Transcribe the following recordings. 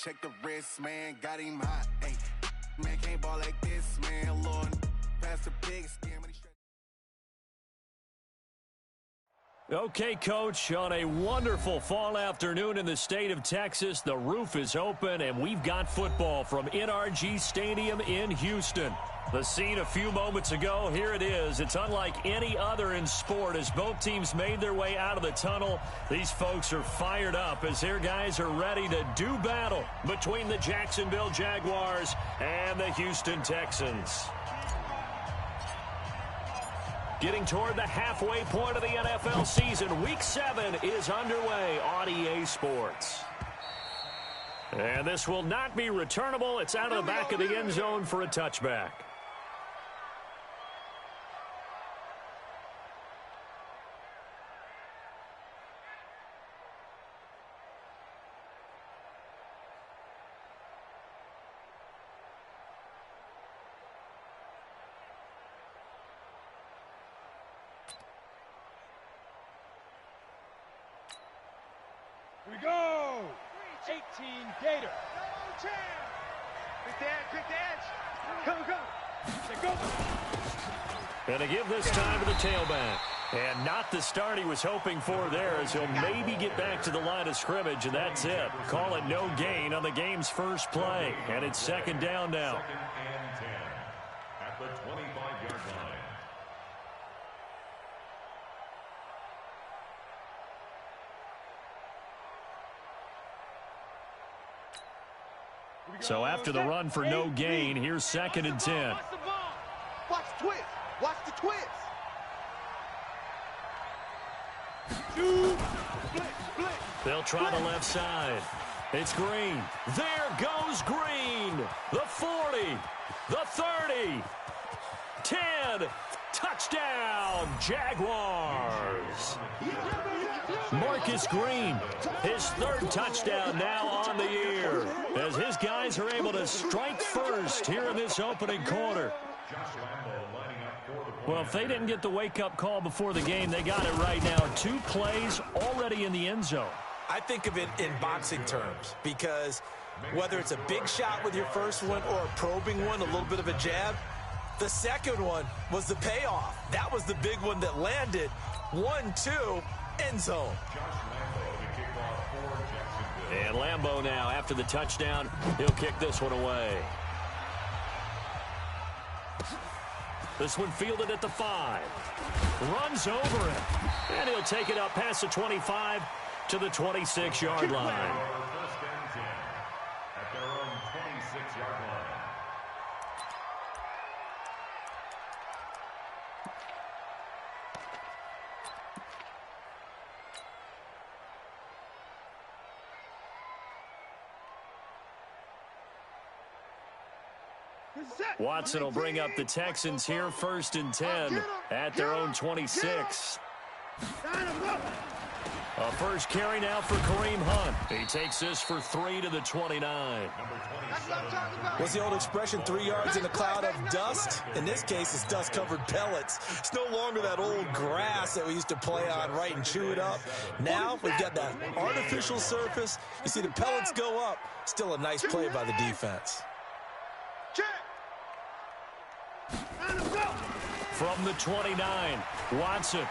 check the wrist, man, got him hot. Hey, man, can't ball like this, man. Lord, pass the pig skin. Okay, Coach, on a wonderful fall afternoon in the state of Texas, the roof is open, and we've got football from NRG Stadium in Houston. The scene a few moments ago, here it is. It's unlike any other in sport as both teams made their way out of the tunnel. These folks are fired up as their guys are ready to do battle between the Jacksonville Jaguars and the Houston Texans. Getting toward the halfway point of the NFL season, Week 7 is underway on EA Sports. And this will not be returnable. It's out of the back of the end zone for a touchback. Here we go! 18 Gator. Quick dance. Go. And to give this time to the tailback. And not the start he was hoping for there as he'll maybe get back to the line of scrimmage, and that's it. Call it no gain on the game's first play. And it's second down now. Second and 10 at the 25-yard line. So after the run for no gain, here's second and 10. Watch the twist. Watch the twist. They'll try the left side. It's Green. There goes Green. The 40. The 30. 10. Touchdown, Jaguars. Marcus Green, his third touchdown now on the year, as his guys are able to strike first here in this opening quarter. Well, if they didn't get the wake-up call before the game, they got it right now. 2 plays already in the end zone. I think of it in boxing terms because whether it's a big shot with your first one or a probing one, a little bit of a jab, the second one was the payoff. That was the big one that landed. 1-2, end zone. And Lambeau now, after the touchdown, he'll kick this one away. This one fielded at the 5. Runs over it. And he'll take it up past the 25 to the 26-yard line. First and 10 at their own 26-yard line. Watson will bring up the Texans here, first and 10 at their own 26. A first carry now for Kareem Hunt. He takes this for 3 to the 29. What's the old expression, 3 yards in a cloud of dust? In this case, it's dust-covered pellets. It's no longer that old grass that we used to play on, right, and chew it up. Now we've got that artificial surface. You see the pellets go up. Still a nice play by the defense. From the 29, Watson.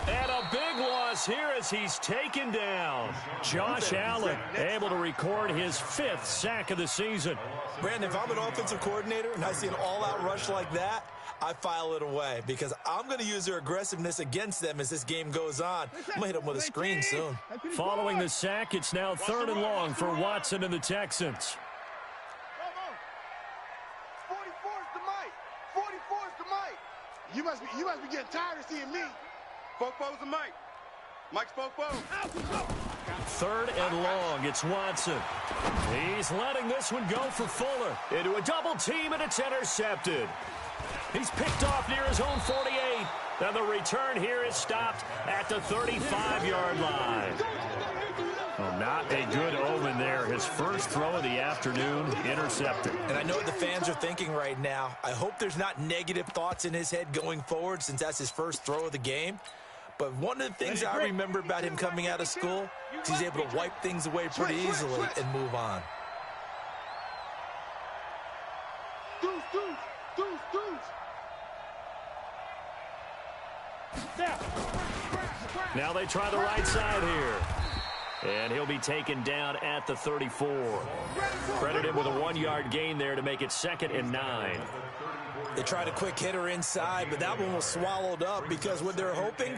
And a big loss here as he's taken down. Josh Allen able to record his 5th sack of the season. Brandon, if I'm an offensive coordinator and I see an all-out rush like that, I file it away because I'm going to use their aggressiveness against them as this game goes on. I'm going to hit them with a screen soon. Following the sack, it's now 3rd and long for Watson and the Texans. 44's the mic. 44's the mic. You must be getting tired of seeing me. Fofo's the mic. Mike's Fofo. 3rd and long. It's Watson. He's letting this one go for Fuller. Into a double team, and it's intercepted. He's picked off near his own 48. And the return here is stopped at the 35-yard line. Well, not a good omen there. His first throw of the afternoon intercepted. And I know what the fans are thinking right now. I hope there's not negative thoughts in his head going forward since that's his first throw of the game. But one of the things I remember about him coming out of school is he's able to wipe things away pretty easily and move on. Now they try the right side here. And he'll be taken down at the 34. Credit him with a 1-yard gain there to make it 2nd and 9. They tried a quick hitter inside, but that one was swallowed up because what they're hoping,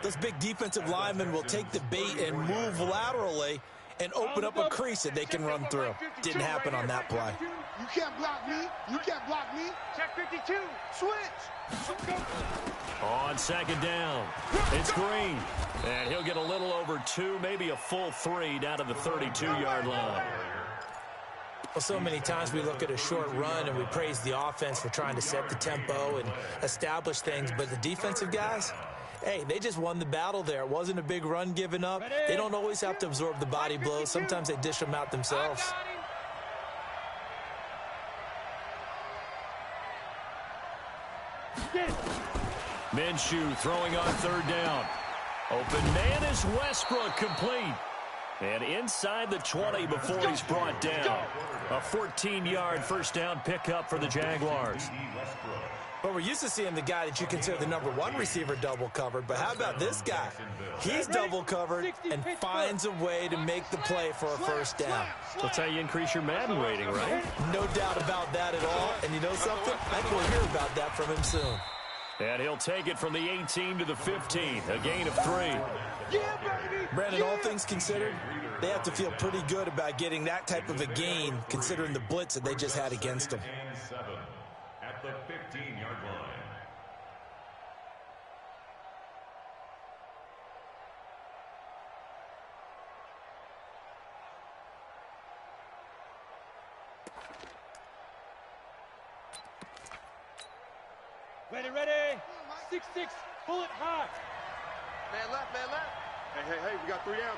those big defensive linemen will take the bait and move laterally and open up a crease that they can run through. Didn't happen on that play. You can't block me. You can't block me. Check 52. Switch. On 2nd down, it's Green. And he'll get a little over 2, maybe a full 3 down to the 32-yard line. Well, so many times we look at a short run and we praise the offense for trying to set the tempo and establish things, but the defensive guys, hey, they just won the battle there. It wasn't a big run given up. They don't always have to absorb the body blows. Sometimes they dish them out themselves. Minshew throwing on 3rd down. Open man is Westbrook, complete. And inside the 20 before he's brought down. A 14-yard first down pickup for the Jaguars. But we're used to seeing the guy that you consider the #1 receiver double covered. But how about this guy? He's double covered and finds a way to make the play for a first down. That's how you increase your Madden rating, right? No doubt about that at all. And you know something? I think we'll hear about that from him soon. And he'll take it from the 18 to the 15, a gain of 3. Brandon, all things considered, they have to feel pretty good about getting that type of a gain, considering the blitz that they just had against them. At the 15-yard line. Ready. 6-6, bullet hot. Man left. Hey, we got 3 down.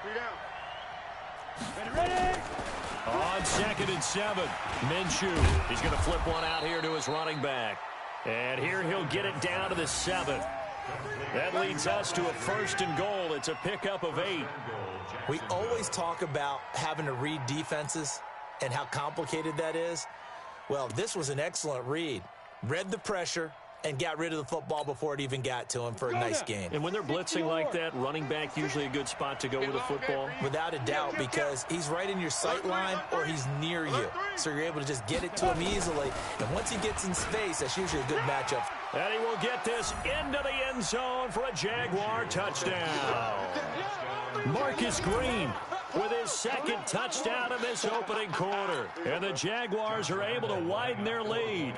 Ready. On 2nd and 7, Minshew. He's going to flip one out here to his running back. And here he'll get it down to the 7. That leads us to a 1st and goal. It's a pickup of 8. We always talk about having to read defenses and how complicated that is. Well, this was an excellent read. Read the pressure and got rid of the football before it even got to him for a nice gain. And when they're blitzing like that, running back usually a good spot to go with a football? Without a doubt, because he's right in your sight line or he's near you. So you're able to just get it to him easily. And once he gets in space, that's usually a good matchup. And he will get this into the end zone for a Jaguar touchdown. Marcus Green with his 2nd touchdown in this opening quarter. And the Jaguars are able to widen their lead.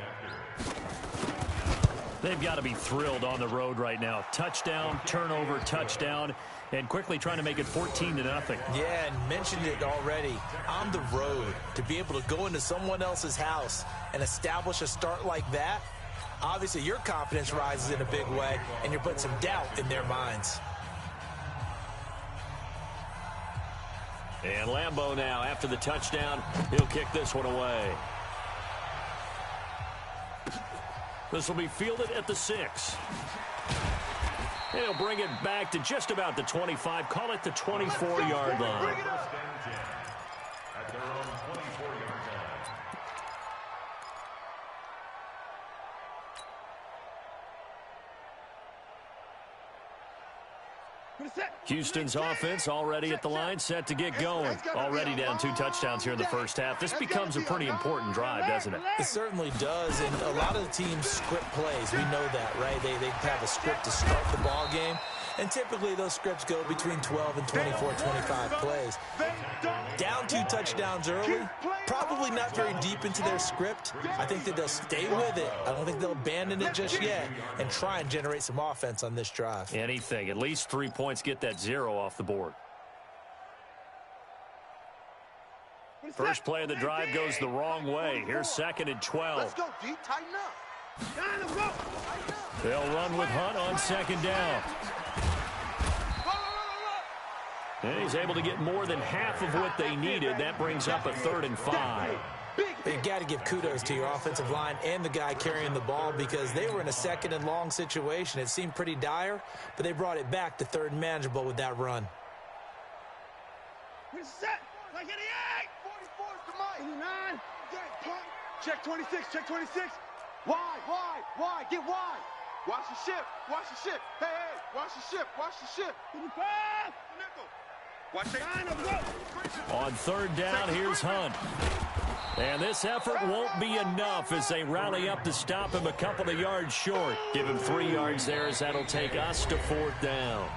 They've got to be thrilled on the road right now. Touchdown, turnover, touchdown, and quickly trying to make it 14-0. Yeah, and mentioned it already. On the road, to be able to go into someone else's house and establish a start like that, obviously your confidence rises in a big way, and you're putting some doubt in their minds. And Lambeau now, after the touchdown, he'll kick this one away. This will be fielded at the 6. And he'll bring it back to just about the 25. Call it the 24-yard line. At their own 24-yard line. Houston's offense already at the line, set to get going. Already down 2 touchdowns here in the first half. This becomes a pretty important drive, doesn't it? It certainly does, and a lot of the teams script plays. We know that, right? They have a script to start the ball game, and typically those scripts go between 12 and 24, 25 plays. Down 2 touchdowns early, probably not very deep into their script. I think that they'll stay with it. I don't think they'll abandon it just yet and try and generate some offense on this drive. Anything. At least 3 points, get that 0 off the board. First play of the drive goes the wrong way. Here's 2nd and 12. Let's go, D. Tighten up. They'll run with Hunt on 2nd down. And he's able to get more than half of what they needed. That brings up a 3rd and 5. But you got to give kudos to your offensive line and the guy carrying the ball because they were in a second and long situation. It seemed pretty dire, but they brought it back to third and manageable with that run. Set. Like 88. 44 is the mic. 89. Check 26. Check 26. Wide. Get wide. Watch the ship. Hey. Watch the ship. 55. Nickel. Watch it. On third down, here's Hunt. And this effort won't be enough as they rally up to stop him a couple of yards short. Give him 3 yards there as that'll take us to fourth down.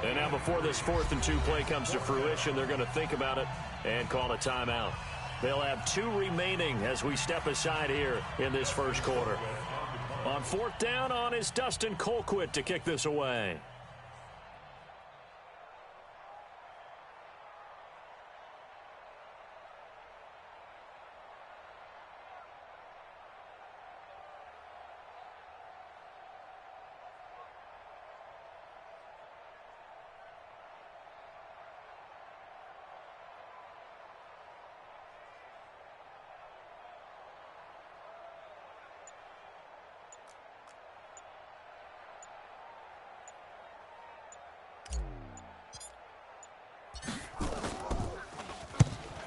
And now before this 4th and 2 play comes to fruition, they're going to think about it and call a timeout. They'll have 2 remaining as we step aside here in this first quarter. On 4th down on is Dustin Colquitt to kick this away.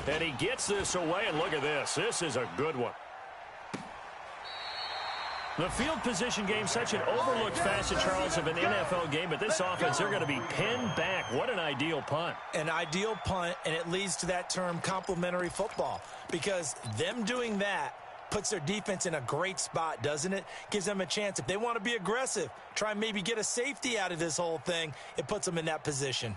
And he gets this away, and look at this. This is a good one. The field position game, such an overlooked facet, Charles, of an NFL game, but this offense, they're going to be pinned back. What an ideal punt. An ideal punt, and it leads to that term complementary football, because them doing that puts their defense in a great spot, doesn't it? Gives them a chance. If they want to be aggressive, try and maybe get a safety out of this whole thing, it puts them in that position.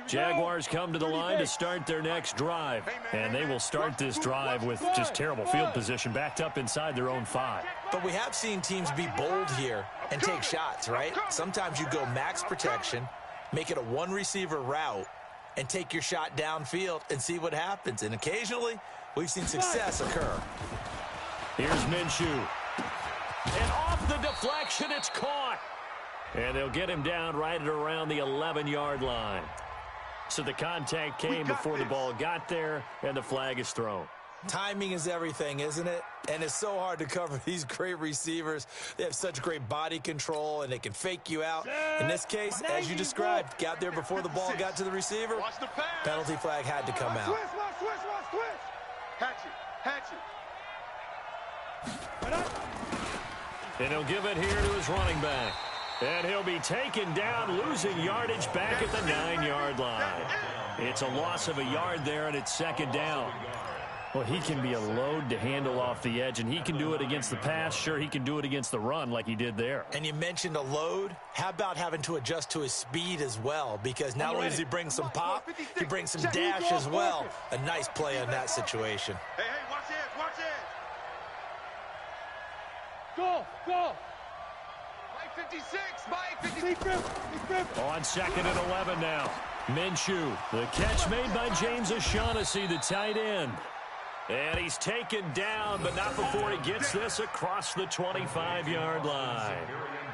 Jaguars come to the line to start their next drive. And they will start this drive with just terrible field position backed up inside their own 5. But we have seen teams be bold here and take shots, right? Sometimes you go max protection, make it a one-receiver route, and take your shot downfield and see what happens. And occasionally, we've seen success occur. Here's Minshew. And off the deflection, it's caught. And they'll get him down right at around the 11-yard line. So the contact came before the ball got there, and the flag is thrown. Timing is everything, isn't it? And it's so hard to cover these great receivers. They have such great body control, and they can fake you out. In this case, as you described, got there before the ball got to the receiver. Penalty flag had to come out. Hatch it. And he'll give it here to his running back. And he'll be taken down, losing yardage back at the 9-yard line. It's a loss of a yard there, and it's second down. Well, he can be a load to handle off the edge, and he can do it against the pass. Sure, he can do it against the run like he did there. And you mentioned a load. How about having to adjust to his speed as well? Because not only does he bring some pop, he brings some dash as well. A nice play in that situation. Hey, watch it. Go. Mike 56. On 2nd and 11 now. Minshew, the catch made by James O'Shaughnessy, the tight end. And he's taken down, but not before he gets this across the 25-yard line.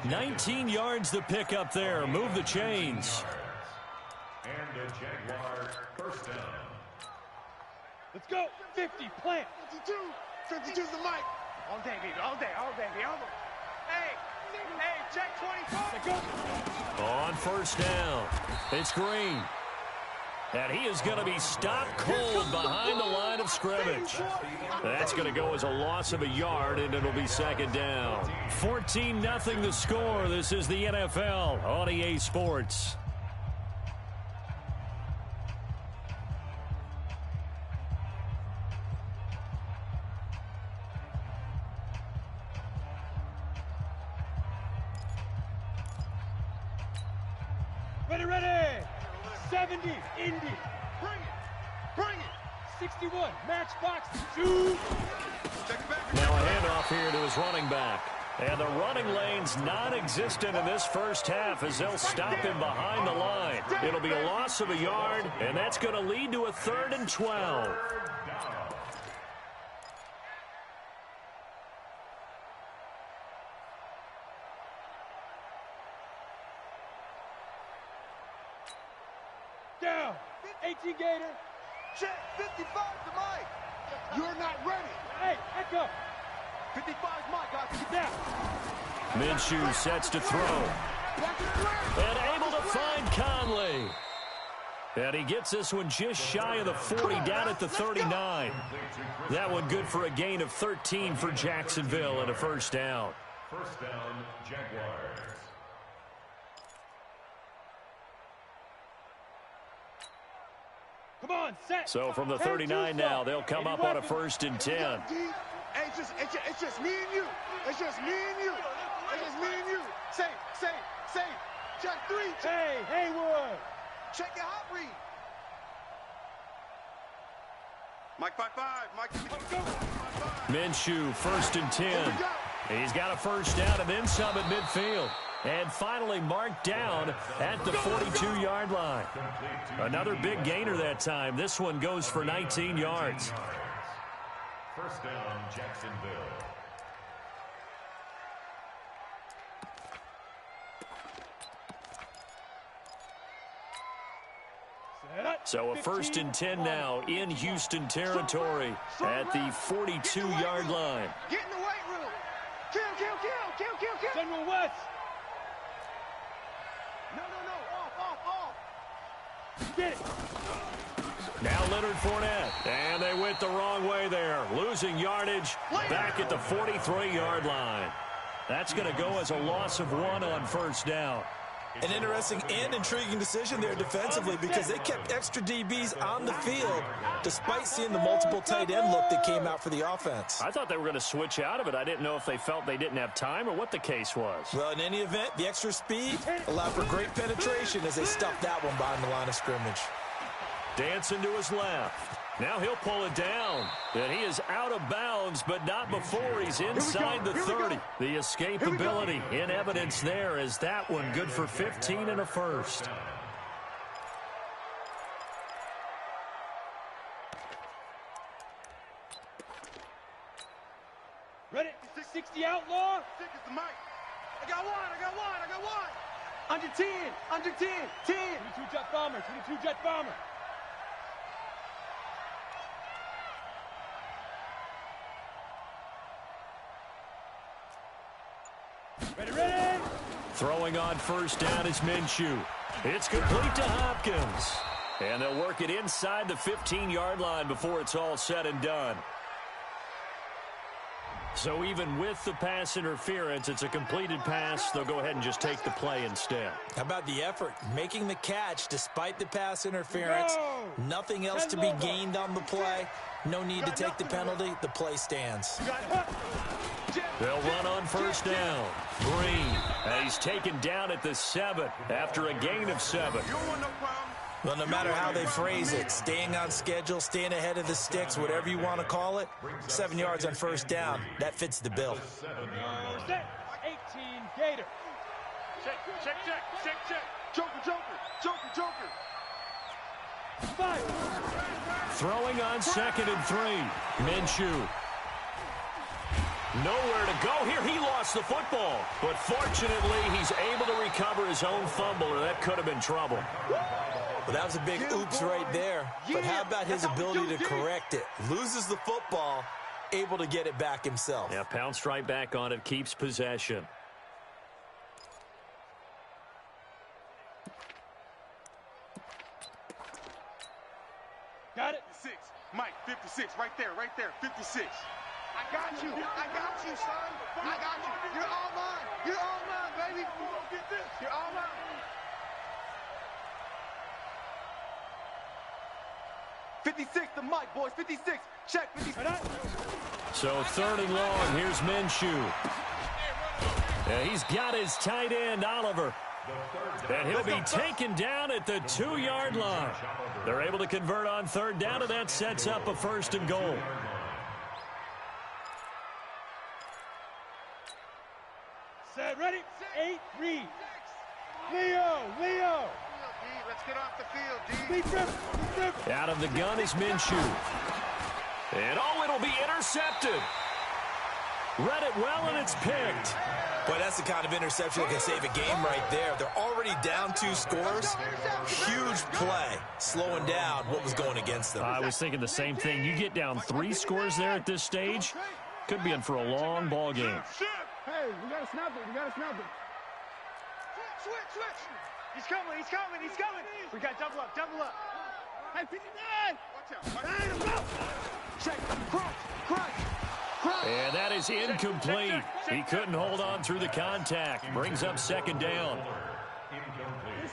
19 yards the pick up there. Move the chains. And the Jaguars first down. Let's go. 50, plant. 52's the mic. All day, baby. Hey, check 24. On first down, it's Green. And he is going to be stopped cold behind the line of scrimmage. That's going to go as a loss of a yard, and it'll be second down. 14-0 the score. This is the NFL on EA Sports. Ready. 70, Indy. Bring it. 61, matchbox, shoot. Now a handoff here to his running back. And the running lane's non-existent in this first half as they'll stop him behind the line. It'll be a loss of a yard, and that's going to lead to a 3rd and 12. down. 18 Gator. Check. 55 to Mike. You're not ready. Hey, echo. 55 is Mike, guys. Get down. Minshew sets to throw. And able to find Conley. And he gets this one just shy of the 40, down at the 39. That one good for a gain of 13 for Jacksonville and a first down. First down, Jaguars. Come on, set. So from the 39 now, they'll come up on a 1st and 10. Hey, it's just me and you. It's just me and you. It's just me and you. Say. Check 3. Hey, Haywood. Check your hot read. Mike 5-5. Mike. Minshew, 1st and 10. He's got a first down and then some at midfield. And finally marked down at the 42-yard line. Another big gainer that time. This one goes for 19 yards. First down, Jacksonville. So a 1st and 10 now in Houston territory at the 42-yard line. Get in the weight room. Kill. General West. No. Off. Get it. Now Leonard Fournette. And they went the wrong way there. Losing yardage back at the 43-yard line. That's going to go as a loss of 1 on first down. An interesting and intriguing decision there defensively because they kept extra DBs on the field despite seeing the multiple tight end look that came out for the offense. I thought they were going to switch out of it. I didn't know if they felt they didn't have time or what the case was. Well, in any event, the extra speed allowed for great penetration as they stuffed that one behind the line of scrimmage. Dancing to his left. Now he'll pull it down. And he is out of bounds, but not before he's inside the 30. The escapability in evidence there as that one good for 15 and a first. Ready? 60 outlaw. 6 is the mic. I got one. Under 10. 10. 22 jet bomber. 22 jet bomber. Ready. Throwing on first down is Minshew. It's complete to Hopkins. And they'll work it inside the 15-yard line before it's all said and done. So even with the pass interference, it's a completed pass. They'll go ahead and just take the play instead. How about the effort? Making the catch despite the pass interference. Nothing else to be gained on the play. No need to take the penalty. The play stands. They'll run on first down. Green. And he's taken down at the 7 after a gain of 7. Well, no matter how they phrase it, staying on schedule, staying ahead of the sticks, whatever you want to call it, 7 yards on first down, that fits the bill. 18 Gator. Check. Joker. 5. Throwing on 2nd and 3. Minshew. Nowhere to go here. He lost the football. But fortunately, he's able to recover his own fumble, or that could have been trouble. Well, that was a big oops right there. But how about his ability to correct it? Loses the football, able to get it back himself. Yeah, pounced right back on it, keeps possession. Got it. 6. Mike, 56. Right there. 56. I got you, son. I got you. You're all mine, baby. You're all mine. $56 the mic, boys. 56. Check. 56. So 3rd and long. Here's Minshew. And he's got his tight end, Oliver. And he'll be taken down at the 2-yard line. They're able to convert on 3rd down, and that sets up a 1st and goal. Set, ready. 8, read. Leo. Let's get off the field, D. Deep rip. Out of the gun is Minshew. And it'll be intercepted. Read it well, and it's picked. Boy, that's the kind of interception that can save a game right there. They're already down 2 scores. Huge play, slowing down what was going against them. I was thinking the same thing. You get down 3 scores there at this stage, could be in for a long ball game. Hey, we got to snap it. We got to snap it. Switch. He's coming. We got double up. Hey, 59. Watch out. Check. Crunch. And that is incomplete. He couldn't hold on through the contact. Brings up 2nd down.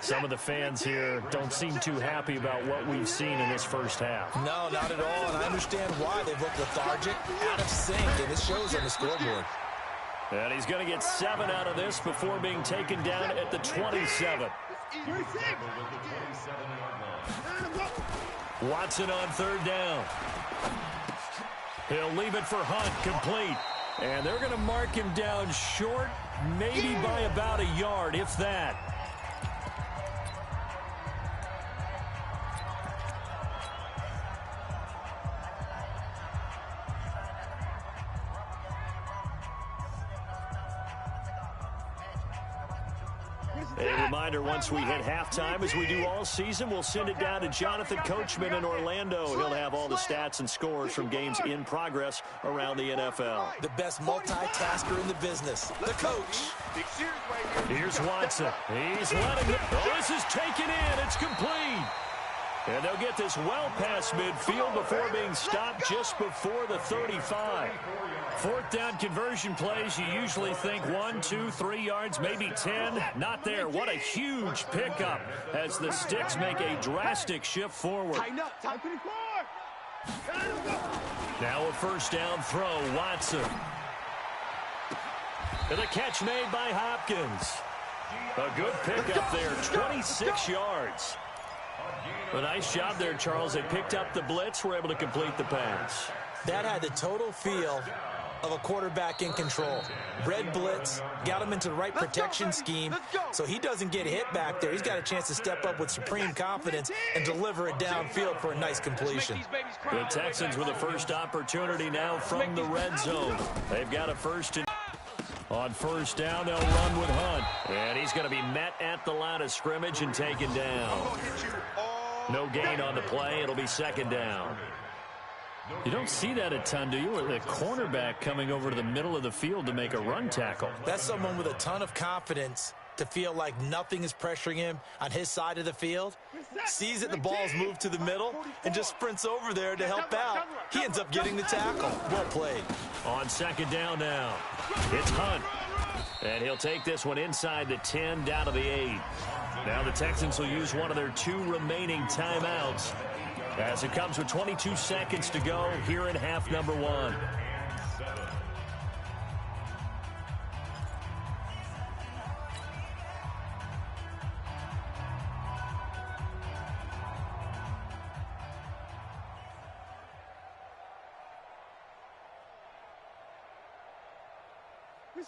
Some of the fans here don't seem too happy about what we've seen in this first half. No, not at all, and I understand why. They've looked lethargic, out of sync, and it shows on the scoreboard. And he's going to get 7 out of this before being taken down at the 27. Watson on 3rd down. He'll leave it for Hunt, complete. And they're going to mark him down short, maybe by about a yard, if that. A reminder, once we hit halftime, as we do all season, we'll send it down to Jonathan Coachman in Orlando. He'll have all the stats and scores from games in progress around the NFL. The best multitasker in the business, the coach. Here's Watson. He's letting it. Oh, this is taken in. It's complete. And they'll get this well past midfield before being stopped just before the 35. 4th down conversion plays, you usually think 1, 2, 3 yards, maybe 10. Not there. What a huge pickup as the Sticks make a drastic shift forward. Now a 1st down throw, Watson. And the catch made by Hopkins. A good pickup there, 26 yards. A nice job there, Charles. They picked up the blitz, were able to complete the pass. That had the total feel of a quarterback in control. Red blitz, got him into the right protection scheme, so he doesn't get hit back there. He's got a chance to step up with supreme confidence and deliver it downfield for a nice completion. The Texans with a first opportunity now from the red zone. They've got a first and on 1st down, they'll run with Hunt. And he's going to be met at the line of scrimmage and taken down. No gain on the play. It'll be 2nd down. You don't see that a ton, do you? With a cornerback coming over to the middle of the field to make a run tackle. That's someone with a ton of confidence to feel like nothing is pressuring him on his side of the field. Sees that the ball's moved to the middle and just sprints over there to help out. He ends up getting the tackle. Well played. On 2nd down now, it's Hunt. And he'll take this one inside the 10 down to the 8. Now the Texans will use one of their 2 remaining timeouts as it comes with 22 seconds to go here in half number 1.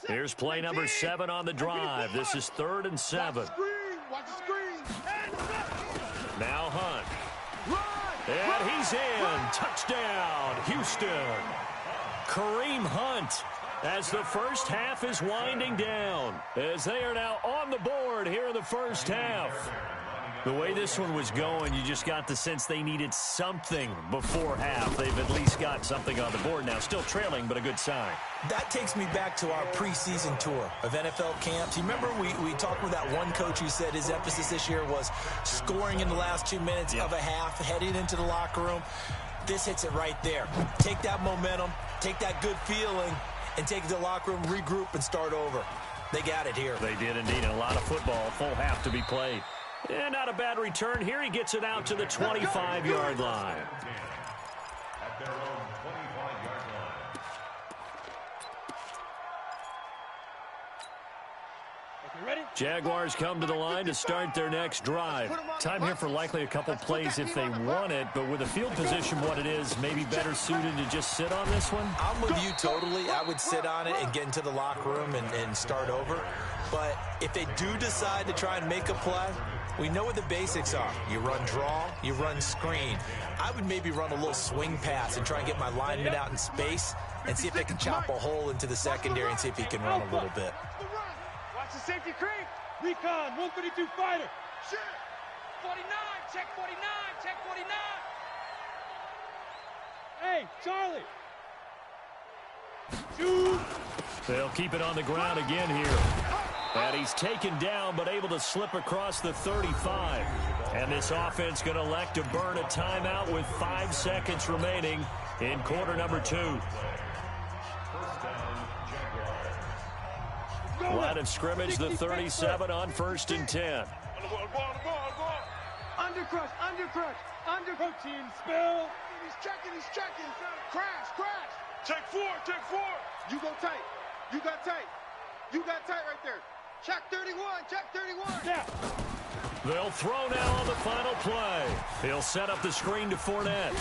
Here's play number 7 on the drive. This is 3rd and 7. Watch the screen. Now Hunt. And he's in. Touchdown, Houston. Kareem Hunt as the first half is winding down, as they are now on the board here in the first half. The way this one was going, you just got the sense they needed something before half. They've at least got something on the board now. Still trailing, but a good sign. That takes me back to our preseason tour of NFL camps. You remember we talked with that one coach who said his emphasis this year was scoring in the last 2 minutes of a half, heading into the locker room. This hits it right there. Take that momentum, take that good feeling, and take it to the locker room, regroup, and start over. They got it here. They did indeed. A lot of football, full half to be played. And not a bad return here. He gets it out to the 25-yard line. At their own 25-yard line. Ready? Jaguars come to the line to start their next drive. Time here for likely a couple plays if they want it, but with the field position what it is, maybe better suited to just sit on this one? I'm with you totally. I would sit on it and get into the locker room and start over. But if they do decide to try and make a play, we know what the basics are. You run draw, you run screen. I would maybe run a little swing pass and try and get my lineman out in space and see if they can chop a hole into the secondary and see if he can run a little bit. safety creep. Recon, 132 fighter. Shit. 49, check 49, check 49. Hey, Charlie. Shoot. They'll keep it on the ground again here. And he's taken down, but able to slip across the 35. And this offense going to elect to burn a timeout with 5 seconds remaining in quarter number 2. Line of scrimmage, the 37 on 1st and 10. Undercrush, undercrush, undercrush. Team spill. He's checking. Crash. Check 4. You go tight. You got tight right there. Check 31. Yeah. They'll throw now on the final play. He'll set up the screen to Fournette.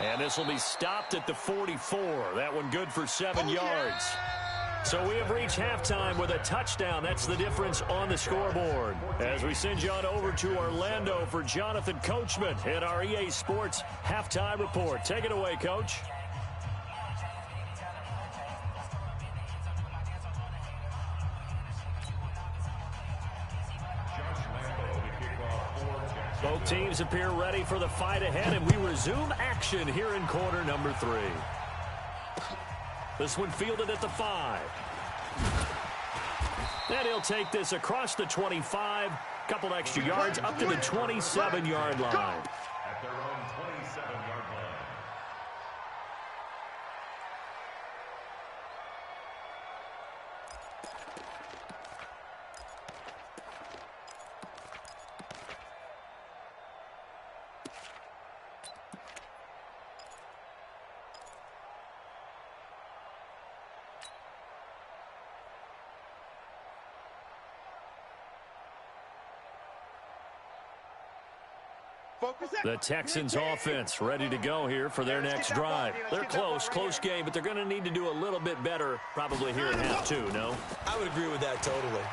And this will be stopped at the 44. That one good for 7 yards. So we have reached halftime with a touchdown. That's the difference on the scoreboard. As we send you on over to Orlando for Jonathan Coachman in our EA Sports Halftime Report. Take it away, Coach. Both teams appear ready for the fight ahead, and we resume action here in quarter number 3. This one fielded at the 5. And he'll take this across the 25, couple extra yards up to the 27-yard line. At their own 27-yard line. The Texans offense ready to go here for their next drive. They're close game, but they're going to need to do a little bit better probably here in half 2, no? I would agree with that totally.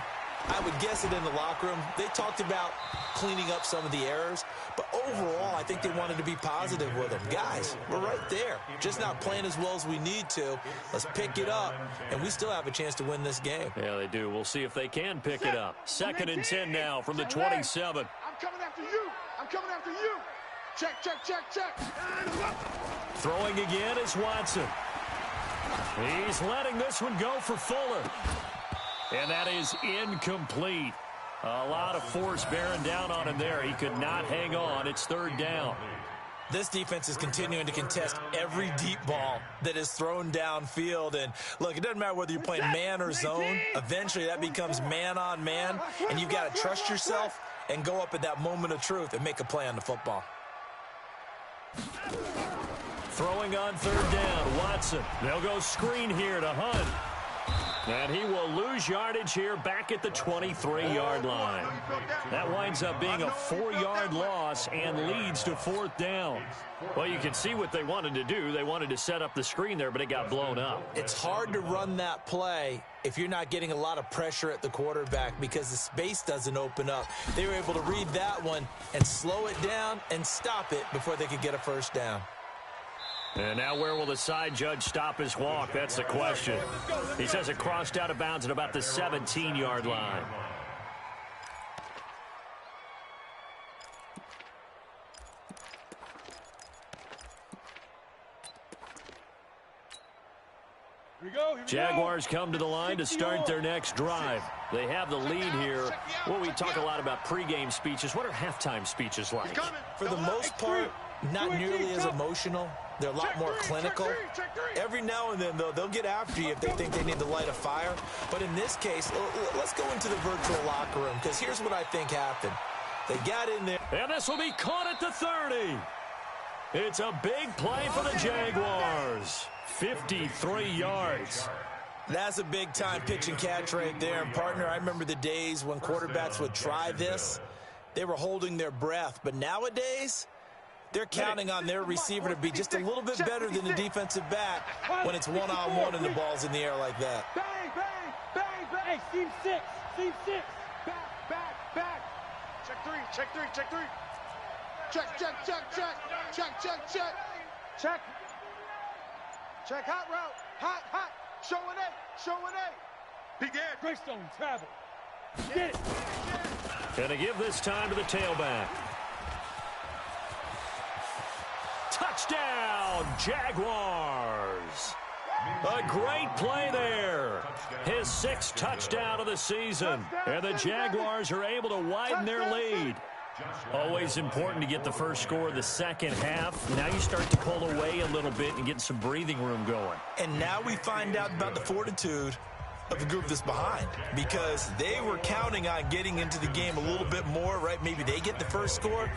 I would guess it in the locker room. They talked about cleaning up some of the errors, but overall, I think they wanted to be positive with them. Guys, we're right there. Just not playing as well as we need to. Let's pick it up, and we still have a chance to win this game. Yeah, they do. We'll see if they can pick it up. 2nd and 10 now from the 27. I'm coming after you. Check. Throwing again is Watson. He's letting this one go for Fuller. And that is incomplete. A lot of force bearing down on him there. He could not hang on. It's 3rd down. This defense is continuing to contest every deep ball that is thrown downfield. And, look, it doesn't matter whether you're playing man or zone. Eventually that becomes man-on-man, and you've got to trust yourself and go up at that moment of truth and make a play on the football. Throwing on 3rd down, Watson. They'll go screen here to Hunt. And he will lose yardage here back at the 23-yard line. That winds up being a 4-yard loss and leads to 4th down. Well, you can see what they wanted to do. They wanted to set up the screen there, but it got blown up. It's hard to run that play if you're not getting a lot of pressure at the quarterback because the space doesn't open up. They were able to read that one and slow it down and stop it before they could get a 1st down. And now where will the side judge stop his walk? That's the question. He says it crossed out of bounds at about the 17-yard line. Jaguars come to the line to start their next drive. They have the lead here. Well, we talk a lot about pregame speeches. What are halftime speeches like? For the most part, not nearly as emotional. They're a lot more clinical. Every now and then, though, they'll get after you if they think they need to light a fire. But in this case, let's go into the virtual locker room, because here's what I think happened. They got in there. And this will be caught at the 30. It's a big play for the Jaguars. 53 yards. That's a big-time pitch and catch right there. And, partner, I remember the days when quarterbacks would try this. They were holding their breath. But nowadays, they're counting on their receiver to be just a little bit better than the defensive back when it's one-on-one and the ball's in the air like that. Bang, bang, bang, bang. Hey, seam 6. Back. Check 3. Check hot route. Hot. Showing A. Big edge. Greystone, travel. Get it. Gonna give this time to the tailback. Touchdown, Jaguars. A great play there. His 6th touchdown of the season. And the Jaguars are able to widen their lead. Always important to get the first score of the second half. Now you start to pull away a little bit and get some breathing room going. And now we find out about the fortitude of the group that's behind, because they were counting on getting into the game a little bit more, right? Maybe they get the first score.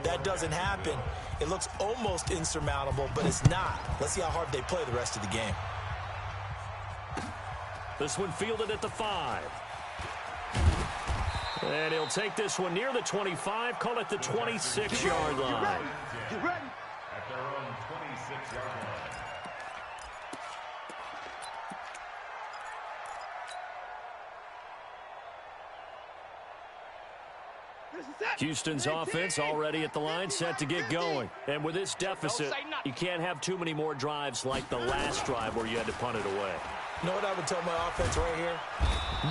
That doesn't happen. It looks almost insurmountable, but it's not. Let's see how hard they play the rest of the game. This one fielded at the 5. And he'll take this one near the 25, call it the 26-yard line. Get ready. At their own 26-yard line. Houston's offense already at the line, set to get going. And with this deficit, you can't have too many more drives like the last drive where you had to punt it away. You know what I would tell my offense right here?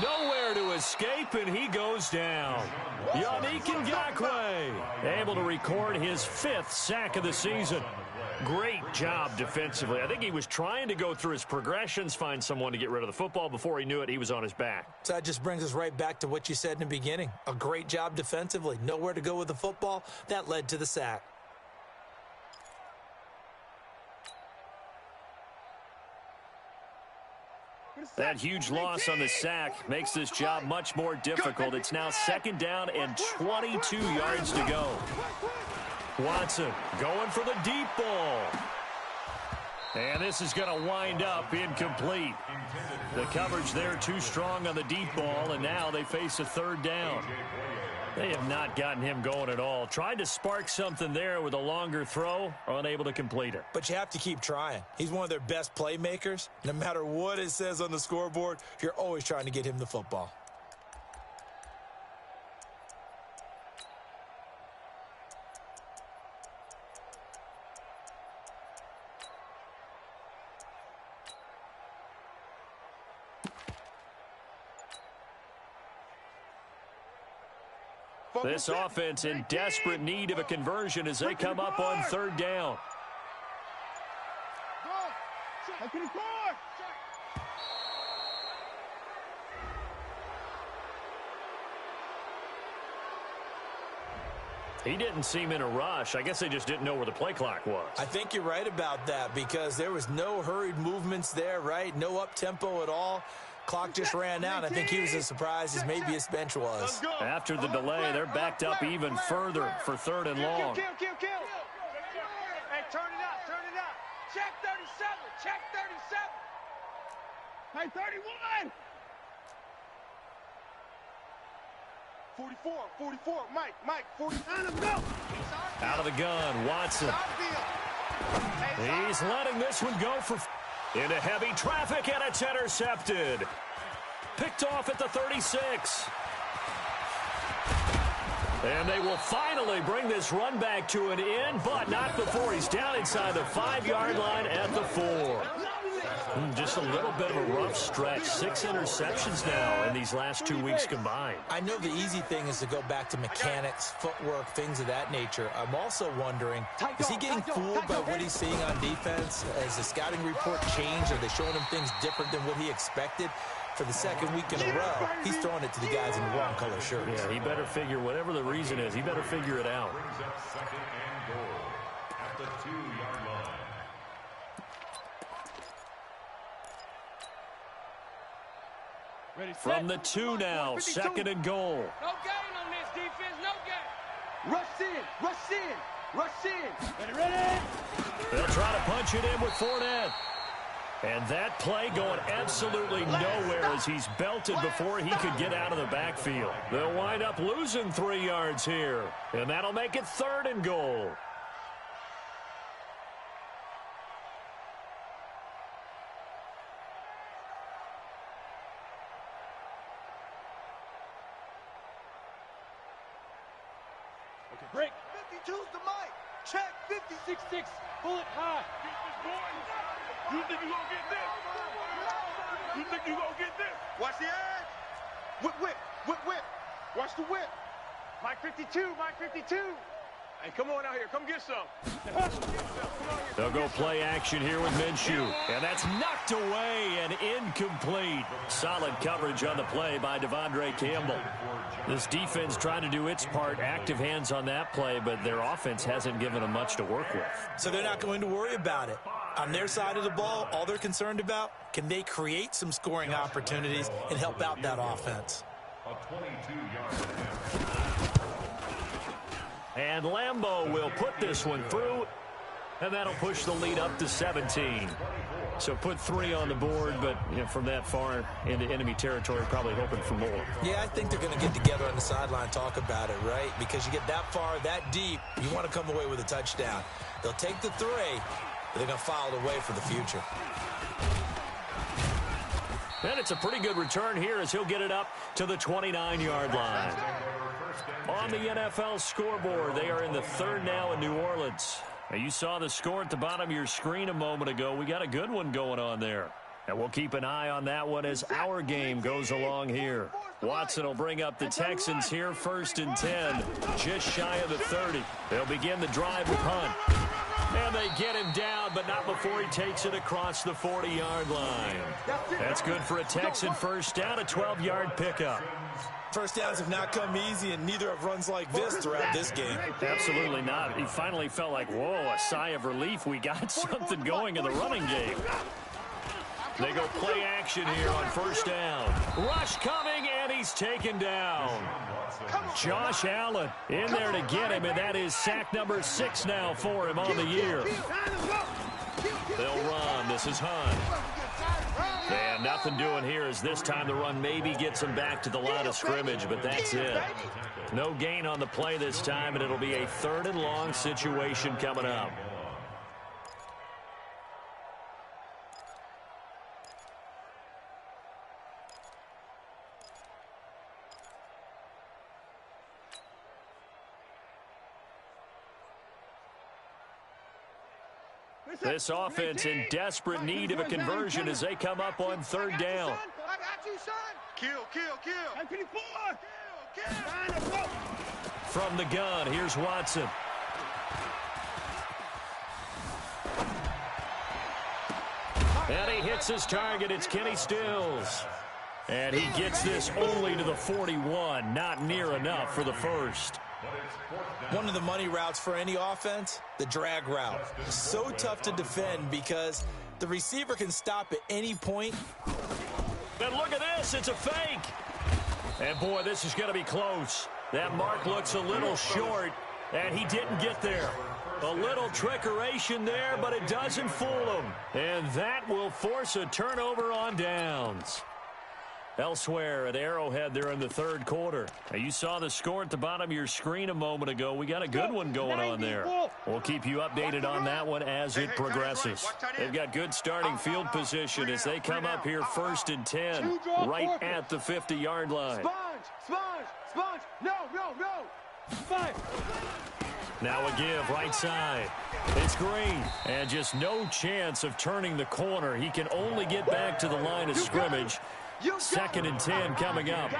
Nowhere to escape, and he goes down. Yannick Ngakoue able to record his 5th sack of the season. Great job defensively. I think he was trying to go through his progressions, find someone to get rid of the football. Before he knew it, he was on his back. So that just brings us right back to what you said in the beginning. A great job defensively. Nowhere to go with the football. That led to the sack. That huge loss on the sack makes this job much more difficult. It's now 2nd down and 22 yards to go. Watson going for the deep ball. And this is going to wind up incomplete. The coverage there too strong on the deep ball, and now they face a 3rd down. They have not gotten him going at all. Tried to spark something there with a longer throw, unable to complete it. But you have to keep trying. He's one of their best playmakers. No matter what it says on the scoreboard, you're always trying to get him the football. This offense in desperate need of a conversion as they come up on 3rd down. He didn't seem in a rush. I guess they just didn't know where the play clock was. I think you're right about that, because there was no hurried movements there, right? No up-tempo at all. Clock just ran out. I think he was as surprised as maybe his bench was. After the delay, they're backed up even further for 3rd and long. Hey, turn it out, turn it out. Check 37, check 37. Hey, 31. 44, Mike, 49, let's go. Out of the gun, Watson. He's letting this one go for... into heavy traffic, and it's intercepted. Picked off at the 36. And they will finally bring this run back to an end, but not before he's down inside the 5-yard line at the 4. Just a little bit of a rough stretch. 6 interceptions now in these last 2 weeks combined. I know the easy thing is to go back to mechanics, footwork, things of that nature. I'm also wondering, is he getting fooled by what he's seeing on defense? Has the scouting report changed? Are they showing him things different than what he expected? For the 2nd week in a row, he's throwing it to the guys in the wrong color shirts. Yeah, he better figure, whatever the reason is, he better figure it out. Brings up 2nd and goal at the 2-yard line. From the 2 now, 2nd and goal. No gain on this defense, no gain. Rush in. Ready. They'll try to punch it in with Fournette. And that play going absolutely nowhere as he's belted before he could get out of the backfield. They'll wind up losing 3 yards here. And that'll make it 3rd and goal. Okay, break. 52's the mic. Check 56-6. Pull it high. You think you're going to get this? You think you gonna get this? Watch the edge. Whip, whip, whip, whip. Watch the whip. Mike 52, Mike 52. Hey, come on out here. Come get some. They'll go play action here with Minshew. And that's knocked away and incomplete. Solid coverage on the play by Devondre Campbell. This defense trying to do its part, active hands on that play, but their offense hasn't given them much to work with. So they're not going to worry about it. On their side of the ball, all they're concerned about, can they create some scoring opportunities and help out that offense? A 22-yard And Lambeau will put this one through, and that'll push the lead up to 17. So put 3 on the board, but from that far into enemy territory, probably hoping for more. Yeah, I think they're going to get together on the sideline, talk about it, right? Because you get that far, that deep, you want to come away with a touchdown. They'll take the 3, but they're going to file it away for the future. And it's a pretty good return here as he'll get it up to the 29-yard line. On the NFL scoreboard, they are in the 3rd now in New Orleans. Now, you saw the score at the bottom of your screen a moment ago. We got a good one going on there. And we'll keep an eye on that one as our game goes along here. Watson will bring up the Texans here, 1st and 10, just shy of the 30. They'll begin the drive with Hunt. And they get him down, but not before he takes it across the 40-yard line. That's good for a Texan first down, a 12-yard pickup. First downs have not come easy, and neither have runs like this throughout this game. Absolutely not. He finally felt like, whoa, a sigh of relief. We got something going in the running game. They go play action here on 1st down. Rush coming, and he's taken down. Josh Allen in there to get him, and that is sack number 6 now for him on the year. They'll run. This is Hunt. And nothing doing here as this time the run maybe gets him back to the line of scrimmage, but that's it. No gain on the play this time, and it'll be a 3rd and long situation coming up. This offense in desperate need of a conversion as they come up on 3rd down. I got you, son. Kill. From the gun, here's Watson. And he hits his target. It's Kenny Stills. And he gets this only to the 41. Not near enough for the first. One of the money routes for any offense, the drag route. So tough to defend because the receiver can stop at any point. And look at this, it's a fake. And boy, this is going to be close. That mark looks a little short, and he didn't get there. A little trickeration there, but it doesn't fool him. And that will force a turnover on downs. Elsewhere at Arrowhead, they're in the 3rd quarter. Now, you saw the score at the bottom of your screen a moment ago. We got a good one going on there. We'll keep you updated on that one as it progresses. They've got good starting field position as they come up here 1st and 10, right at the 50-yard line. Sponge. No. Sponge. Now a give, right side. It's Green, and just no chance of turning the corner. He can only get back to the line of scrimmage. 2nd and 10 coming up.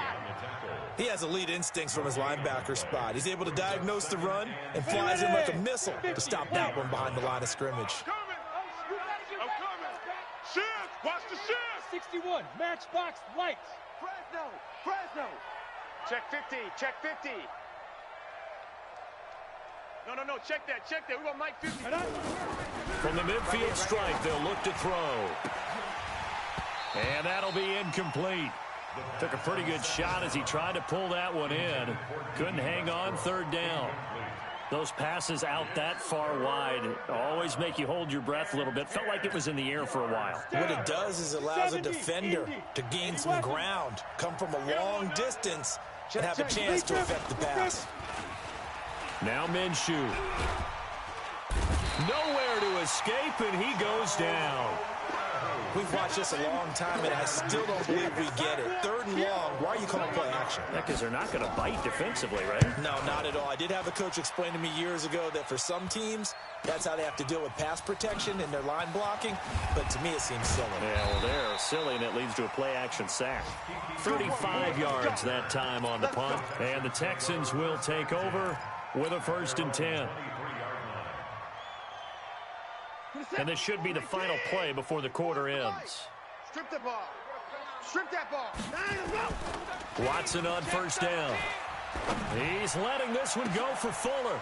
He has elite instincts from his linebacker spot. He's able to diagnose the run and flies in like a missile to stop that one behind the line of scrimmage. I'm coming. Shift. Watch the shift. 61. Matchbox lights. Fresno. Check 50. No. Check that. We want Mike 50. From the midfield stripe, they'll look to throw. And that'll be incomplete. Took a pretty good shot as he tried to pull that one in. Couldn't hang on 3rd down. Those passes out that far wide always make you hold your breath a little bit. Felt like it was in the air for a while. What it does is it allows a defender to gain some ground, come from a long distance, and have a chance to affect the pass. Now Minshew. Nowhere to escape, and he goes down. We've watched this a long time, and I still don't believe we get it. 3rd and long, why are you calling play action? Yeah, because they're not going to bite defensively, right? No, not at all. I did have a coach explain to me years ago that for some teams, that's how they have to deal with pass protection and their line blocking. But to me, it seems silly. Yeah, well, they're silly, and it leads to a play-action sack. 35 yards that time on the punt. And the Texans will take over with a 1st and 10. And this should be the final play before the quarter ends. Strip the ball. Strip that ball. Watson on 1st down. He's letting this one go for Fuller.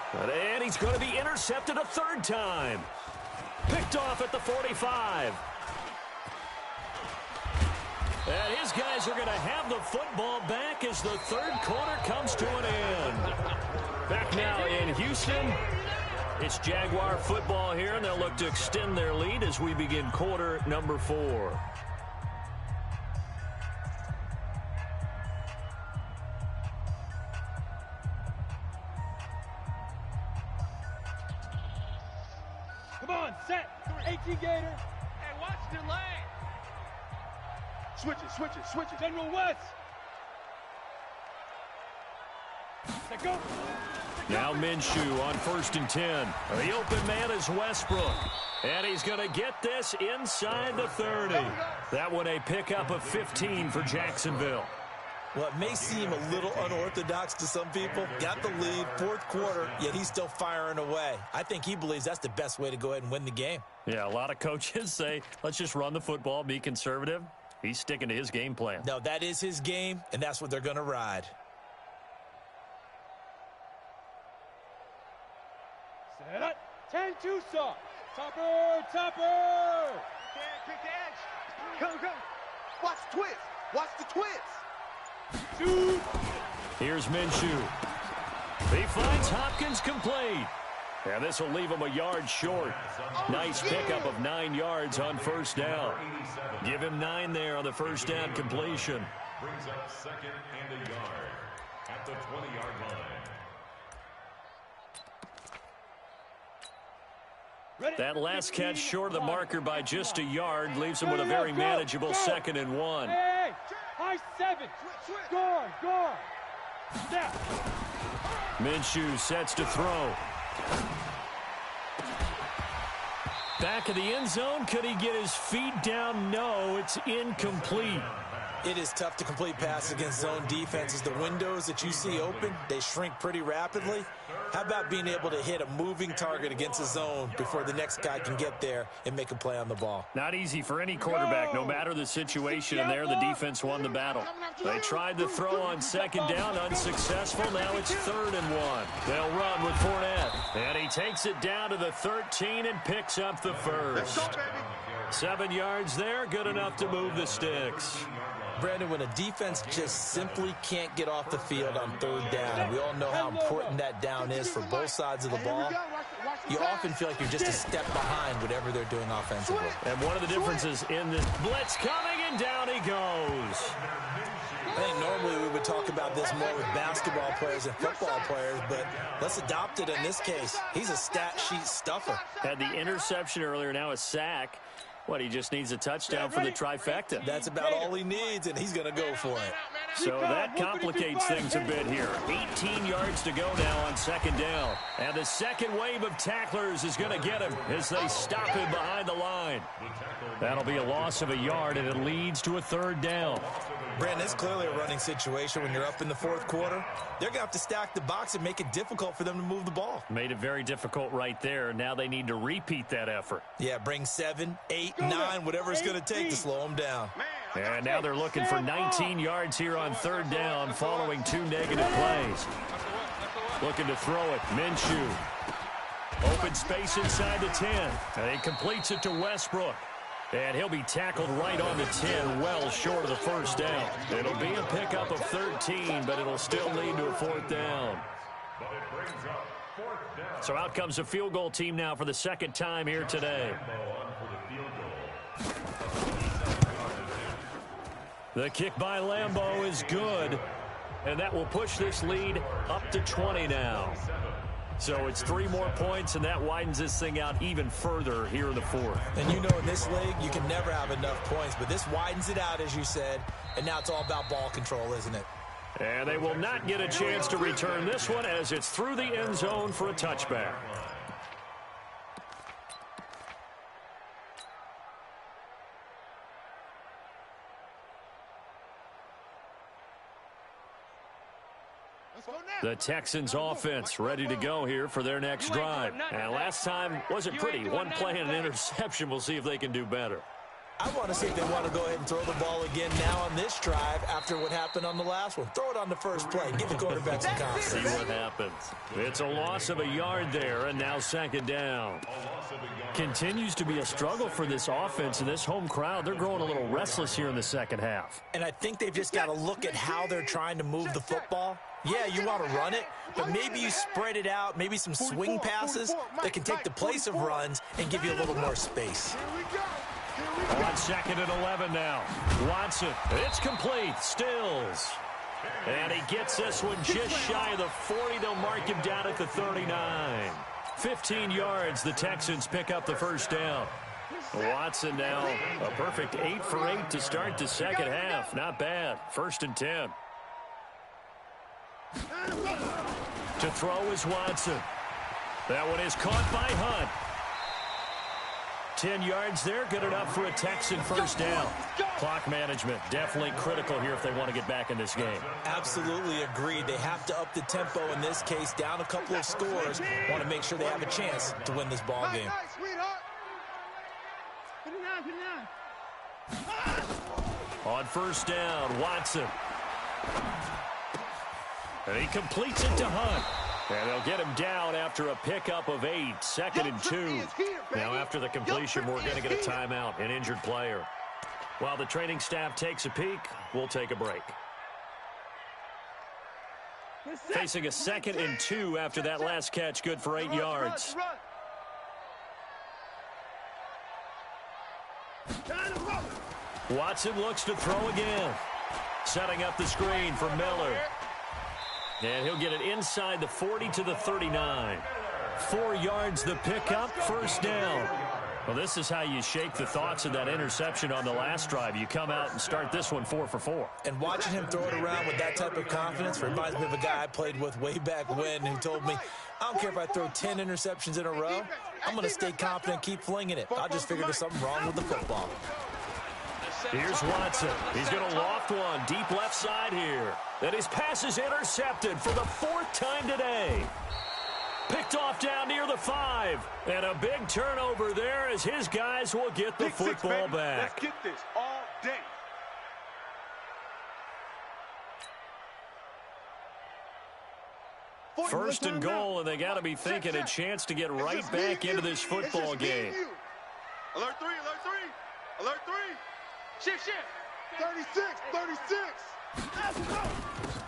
And he's going to be intercepted a 3rd time. Picked off at the 45. And his guys are going to have the football back as the 3rd quarter comes to an end. Back now in Houston. It's Jaguar football here, and they'll look to extend their lead as we begin quarter number 4. Come on, set. 18 Gator. Hey, watch the lane. Switch it. General West. Set go. Now Minshew on 1st and 10. The open man is Westbrook. And he's going to get this inside the 30. That one a pickup of 15 for Jacksonville. Well, it may seem a little unorthodox to some people. Got the lead, 4th quarter, yet he's still firing away. I think he believes that's the best way to go ahead and win the game. Yeah, a lot of coaches say, let's just run the football, be conservative. He's sticking to his game plan. No, that is his game, and that's what they're going to ride. Set up. 10 Tucson. Topper. Pick the edge. Go. Watch the twist. Watch the twist. Shoot. Here's Minshew. He finds Hopkins complete. And this will leave him a yard short. Nice pickup of 9 yards on 1st down. Give him 9 there on the 1st down completion. Brings up 2nd and a yard at the 20-yard line. That last catch short of the marker by just a yard leaves him with a very manageable 2nd and 1. Hey, high 7. Guard. Snap. Minshew sets to throw. Back of the end zone. Could he get his feet down? No, it's incomplete. It is tough to complete passes against zone defenses. The windows that you see open, they shrink pretty rapidly. How about being able to hit a moving target against a zone before the next guy can get there and make a play on the ball? Not easy for any quarterback, no matter the situation, and there the defense won the battle. They tried to throw on 2nd down, unsuccessful. Now it's 3rd and 1. They'll run with Fournette. And he takes it down to the 13 and picks up the 1st. 7 yards there, good enough to move the sticks. Brandon, when a defense just simply can't get off the field on 3rd down, we all know how important that down is for both sides of the ball. You often feel like you're just a step behind whatever they're doing offensively. And one of the differences in this blitz coming, and down he goes. I think normally we would talk about this more with basketball players and football players, but let's adopt it in this case. He's a stat sheet stuffer. Had the interception earlier, now a sack. What, he just needs a touchdown for the trifecta. That's about all he needs, and he's going to go for it. So that complicates things a bit here. 18 yards to go now on 2nd down. And the second wave of tacklers is going to get him as they stop him behind the line. That'll be a loss of a yard, and it leads to a 3rd down. Brandon, it's clearly a running situation when you're up in the 4th quarter. They're going to have to stack the box and make it difficult for them to move the ball. Made it very difficult right there. Now they need to repeat that effort. Yeah, bring 7, 8, 9, whatever it's going to take to slow them down. And now they're looking for 19 yards here on 3rd down following 2 negative plays. Looking to throw it. Minshew. Open space inside the 10. And he completes it to Westbrook. And he'll be tackled right on the 10, well short of the 1st down. It'll be a pickup of 13, but it'll still lead to a 4th down. So out comes the field goal team now for the 2nd time here today. The kick by Lambeau is good, and that will push this lead up to 20 now. So it's 3 more points, and that widens this thing out even further here in the fourth. And you know in this league, you can never have enough points, but this widens it out, as you said, and now it's all about ball control, isn't it? And they will not get a chance to return this one as it's through the end zone for a touchback. The Texans offense ready to go here for their next drive. And last time wasn't pretty. One play and an interception. We'll see if they can do better. I want to see if they want to go ahead and throw the ball again now on this drive after what happened on the last one. Throw it on the first play. Give the quarterback some confidence. See what happens. It's a loss of a yard there, and now second down. Continues to be a struggle for this offense and this home crowd. They're growing a little restless here in the second half. And I think they've just got to look at how they're trying to move the football. Yeah, you want to run it, but maybe you spread it out, maybe some swing passes that can take the place of runs and give you a little more space. On second and 11 now. Watson, it's complete. Stills. And he gets this one just shy of the 40. They'll mark him down at the 39. 15 yards. The Texans pick up the first down. Watson now a perfect 8 for 8 to start the second half. Not bad. First and 10. To throw is Watson. That one is caught by Hunt. 10 yards there, good enough for a Texan first down. Clock management, definitely critical here if they want to get back in this game. Absolutely agreed. They have to up the tempo in this case, down a couple of scores. Want to make sure they have a chance to win this ball game. On first down, Watson. And he completes it to Hunt. And they'll get him down after a pickup of 8, second and 2. Now after the completion, we're going to get a timeout, an injured player. While the training staff takes a peek, we'll take a break. Facing a second and 2 after that last catch, good for 8 yards. Watson looks to throw again. Setting up the screen for Miller. And he'll get it inside the 40 to the 39. 4 yards the pickup, first down. Well, this is how you shake the thoughts of that interception on the last drive. You come out and start this one 4 for 4. And watching him throw it around with that type of confidence reminds me of a guy I played with way back when who told me, I don't care if I throw 10 interceptions in a row. I'm going to stay confident, keep flinging it. I just figured there's something wrong with the football. Here's Watson. He's going to loft one deep left side here. And his pass is intercepted for the 4th time today. Picked off down near the 5. And a big turnover there as his guys will get the football back. Let's get this all day. First and goal, and they got to be thinking a chance to get right back into this football game. Alert 3, alert 3, alert 3. Shift. 36, 36.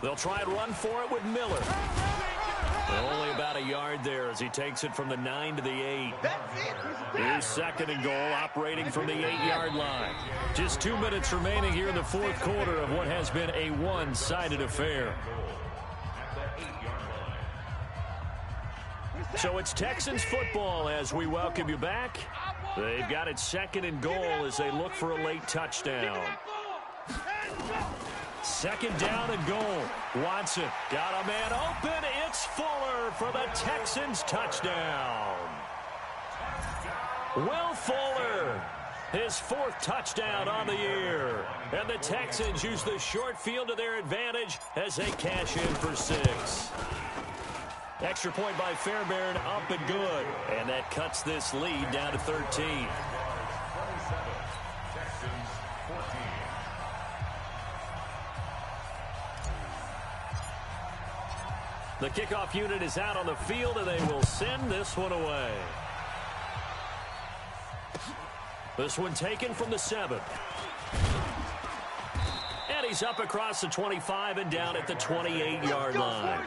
They'll try and run for it with Miller. Only about a yard there as he takes it from the 9 to the 8. Here's second and goal, operating from the 8-yard line. Just 2 minutes remaining here in the fourth quarter of what has been a one-sided affair. So it's Texans football as we welcome you back. They've got it second and goal as they look for a late touchdown. Second down and goal. Watson got a man open. It's Fuller for the Texans touchdown. Will Fuller, his 4th touchdown on the year. And the Texans use the short field to their advantage as they cash in for 6. Extra point by Fairbairn, up and good. And that cuts this lead down to 13. 27, Texans 14. The kickoff unit is out on the field, and they will send this one away. This one taken from the 7. And he's up across the 25 and down at the 28-yard line.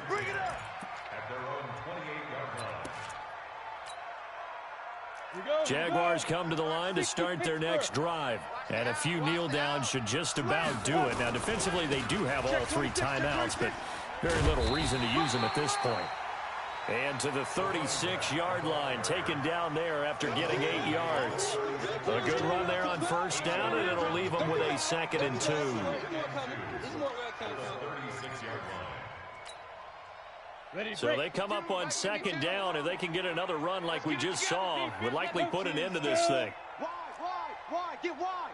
Jaguars come to the line to start their next drive. And a few kneel downs should just about do it. Now, defensively, they do have all 3 timeouts, but very little reason to use them at this point. And to the 36-yard line, taken down there after getting 8 yards. A good run there on first down, and it'll leave them with a 2nd and 2. So they come up on 2nd down. If they can get another run like we just saw, would likely put an end to this thing. Wide, get wide.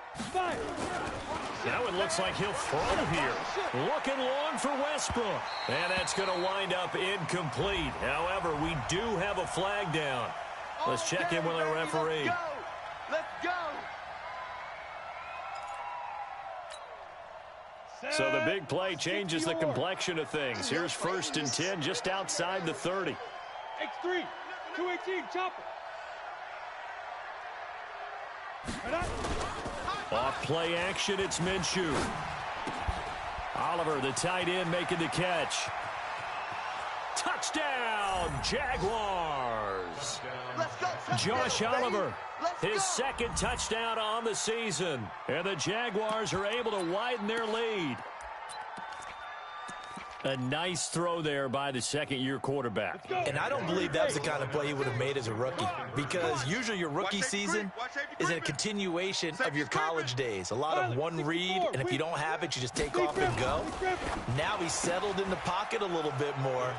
Now it looks like he'll throw here. Looking long for Westbrook. And that's going to wind up incomplete. However, we do have a flag down. Let's check in with our referee. Let's go. So the big play changes the complexion of things. Here's 1st and 10 just outside the 30. X3, 218, chopper. Off play action, it's Minshew. Oliver, the tight end, making the catch. Touchdown, Jaguars. Let's go. Josh Oliver, his 2nd touchdown on the season. And the Jaguars are able to widen their lead. A nice throw there by the 2nd-year quarterback. And I don't believe that was the kind of play he would have made as a rookie, because usually your rookie season is a continuation of your college days. A lot of one read, and if you don't have it, you just take off and go. Now he's settled in the pocket a little bit more,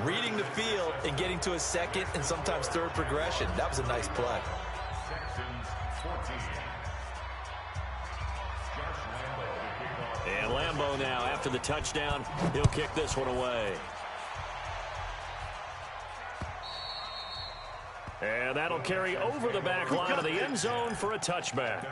reading the field and getting to a 2nd and sometimes 3rd progression. That was a nice play. And Lambeau now, after the touchdown, he'll kick this one away. And that'll carry over the back line of the end zone for a touchback.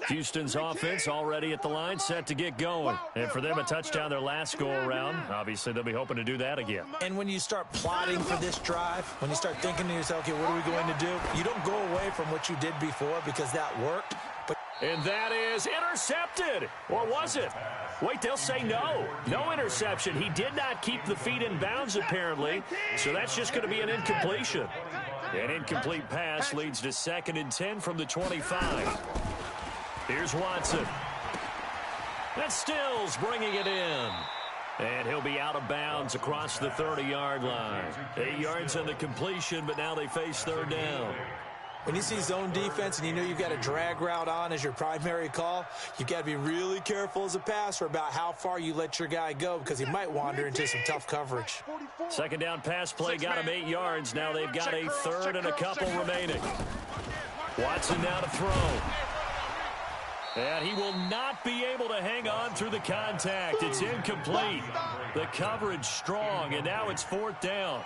Houston's offense already at the line, set to get going. And for them, a touchdown their last go-around. Obviously, they'll be hoping to do that again. And when you start plotting for this drive, when you start thinking to yourself, okay, what are we going to do? You don't go away from what you did before because that worked. And that is intercepted. Or was it? Wait, they'll say no. No interception. He did not keep the feet in bounds, apparently. So that's just going to be an incompletion. An incomplete pass leads to 2nd and 10 from the 25. Here's Watson. That's Stills bringing it in. And he'll be out of bounds across the 30-yard line. 8 yards on the completion, but now they face 3rd down. When you see zone defense and you know you've got a drag route on as your primary call, you've got to be really careful as a passer about how far you let your guy go because he might wander into some tough coverage. 2nd down pass play got him 8 yards. Now they've got a 3rd and a couple remaining. Watson now to throw. And he will not be able to hang on through the contact. It's incomplete. The coverage strong, and now it's 4th down.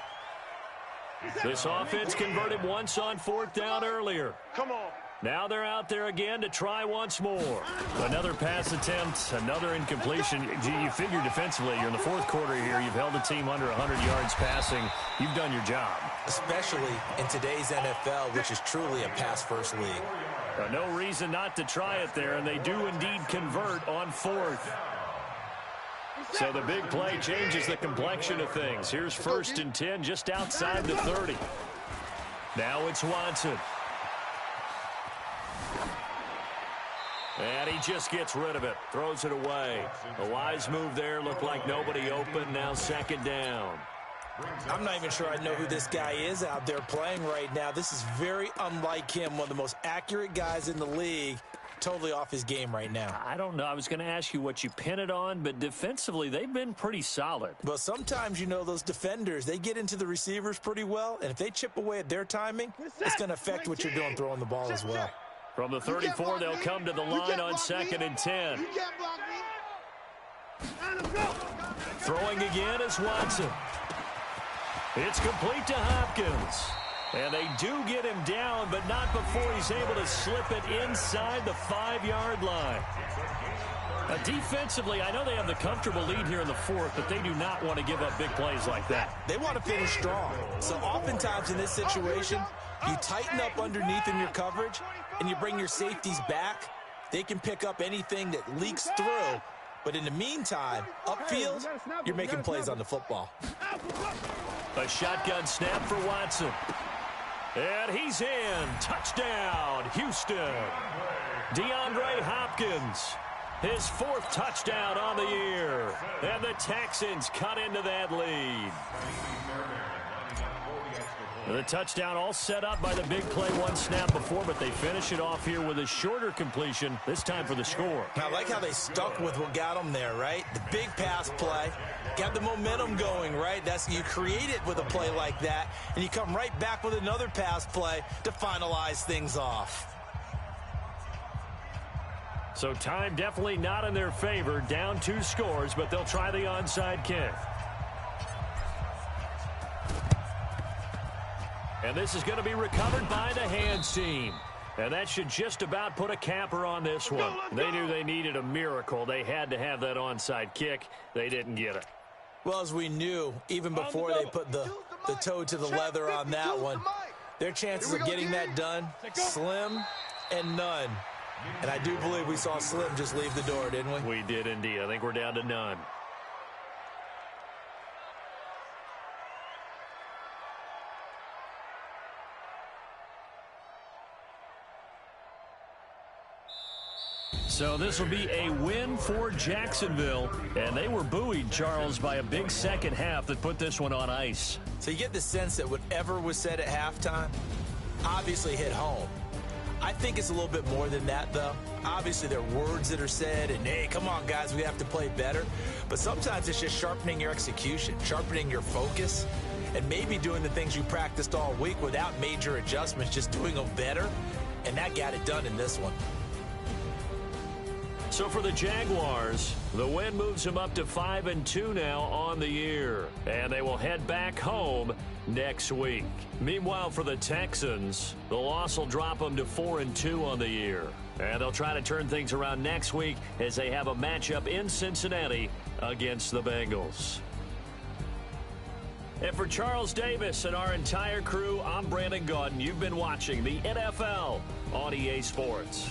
This offense converted once on 4th down earlier. Come on. Now they're out there again to try once more. Another pass attempt, another incompletion. You figure defensively, you're in the 4th quarter here. You've held the team under 100 yards passing. You've done your job. Especially in today's NFL, which is truly a pass-first league. No reason not to try it there, and they do indeed convert on 4th. So the big play changes the complexion of things. Here's 1st and 10 just outside the 30. Now it's Watson. And he just gets rid of it, throws it away. A wise move there, looked like nobody open, now 2nd down. I'm not even sure I know who this guy is out there playing right now. This is very unlike him, one of the most accurate guys in the league, totally off his game right now. I don't know. I was going to ask you what you pin it on, but defensively, they've been pretty solid. Well, sometimes, you know, those defenders, they get into the receivers pretty well, and if they chip away at their timing, it's going to affect what you're doing throwing the ball as well. From the 34, they'll come to the line on 2nd and 10. Throwing again is Watson. It's complete to Hopkins. And they do get him down, but not before he's able to slip it inside the 5-yard line. Defensively, I know they have the comfortable lead here in the 4th, but they do not want to give up big plays like that. They want to finish strong. So oftentimes in this situation, You tighten up underneath in your coverage, and you bring your safeties back. They can pick up anything that leaks through. But in the meantime, upfield, you're making plays on the football. A shotgun snap for Watson. And he's in. Touchdown, Houston. DeAndre Hopkins, his 4th touchdown on the year. And the Texans cut into that lead. The touchdown all set up by the big play one snap before, but they finish it off here with a shorter completion, this time for the score. I like how they stuck with what got them there, right? The big pass play, got the momentum going, right? You create it with a play like that, and you come right back with another pass play to finalize things off. So time definitely not in their favor, down 2 scores, but they'll try the onside kick. And this is going to be recovered by the hands team. And that should just about put a capper on this one. They knew they needed a miracle. They had to have that onside kick. They didn't get it. Well, as we knew, even before they put the toe to the leather on that one, their chances of getting that done, slim and none. And I do believe we saw Slim just leave the door, didn't we? We did indeed. I think we're down to none. So this will be a win for Jacksonville. And they were buoyed, Charles, by a big second half that put this one on ice. So you get the sense that whatever was said at halftime obviously hit home. I think it's a little bit more than that, though. Obviously, there are words that are said, and, hey, come on, guys, we have to play better. But sometimes it's just sharpening your execution, sharpening your focus, and maybe doing the things you practiced all week without major adjustments, just doing them better. And that got it done in this one. So for the Jaguars, the win moves them up to 5-2 now on the year. And they will head back home next week. Meanwhile, for the Texans, the loss will drop them to 4-2 on the year. And they'll try to turn things around next week as they have a matchup in Cincinnati against the Bengals. And for Charles Davis and our entire crew, I'm Brandon Gaudin. You've been watching the NFL on EA Sports.